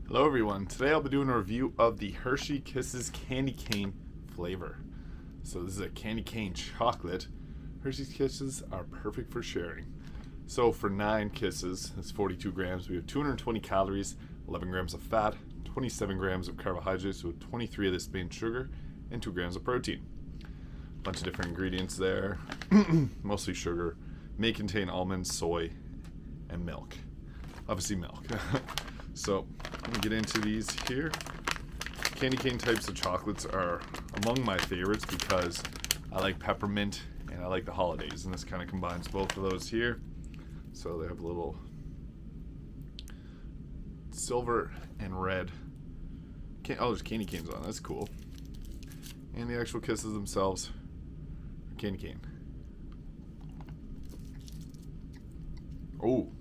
Hello everyone, today I'll be doing a review of the Hersheys Kisses Candy Cane flavor. So this is a candy cane chocolate. Hersheys Kisses are perfect for sharing. So for 9 kisses, that's 42 grams, we have 220 calories, 11 grams of fat, 27 grams of carbohydrates with 23 of this being sugar, and 2 grams of protein. Bunch of different ingredients there, mostly sugar. May contain almonds, soy, and milk. Obviously milk. So I'm gonna get into these here. Candy cane types of chocolates are among my favorites because I like peppermint and I like the holidays, and this kind of combines both of those here. So they have a little silver and red. Oh, there's candy canes on. That's cool. And the actual kisses themselves are candy cane. Oh,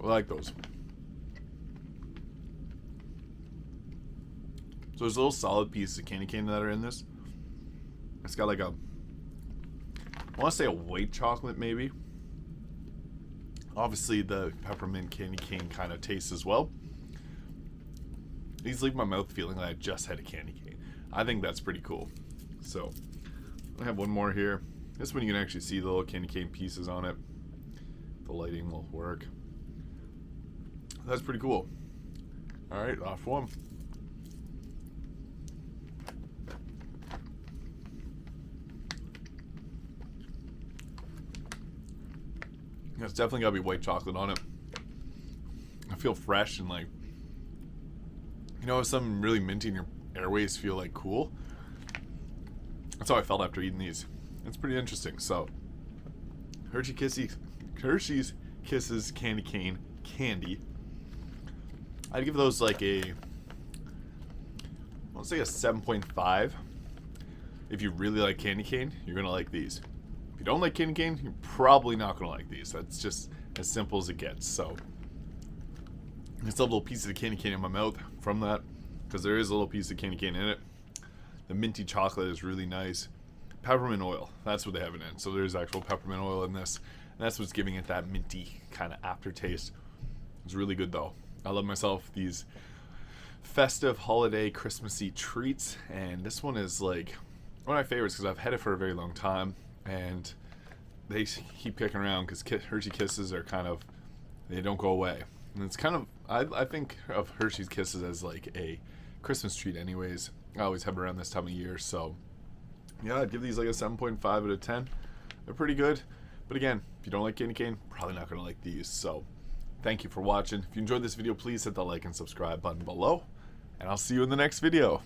I like those. So there's little solid pieces of candy cane that are in this. It's got like I want to say a white chocolate maybe. Obviously the peppermint candy cane kind of tastes as well. These leave my mouth feeling like I just had a candy cane. I think that's pretty cool. So I have one more here. This one you can actually see the little candy cane pieces on it. The lighting will work. That's pretty cool. Alright, off one. It's definitely gotta be white chocolate on it. I feel fresh and like, you know, if something really minty in your airways feel like cool. That's how I felt after eating these. It's pretty interesting. So, Hersheys Kisses Candy Cane candy. I'd give those like a 7.5. If you really like candy cane, you're gonna like these. If you don't like candy cane, you're probably not gonna like these. That's just as simple as it gets. So I still have a little piece of the candy cane in my mouth from that, because there is a little piece of candy cane in it. The minty chocolate is really nice. Peppermint oil, that's what they have in it. So there's actual peppermint oil in this, and that's what's giving it that minty kind of aftertaste. It's really good though. I love myself these festive holiday Christmassy treats, and this one is like one of my favorites because I've had it for a very long time, and they keep kicking around because Hershey Kisses are kind of, they don't go away. And it's kind of, I think of Hershey's Kisses as like a Christmas treat anyways. I always have it around this time of year, so yeah, I'd give these like a 7.5 out of 10. They're pretty good, but again, if you don't like candy cane, probably not gonna like these. So thank you for watching. If you enjoyed this video, please hit the like and subscribe button below, and I'll see you in the next video.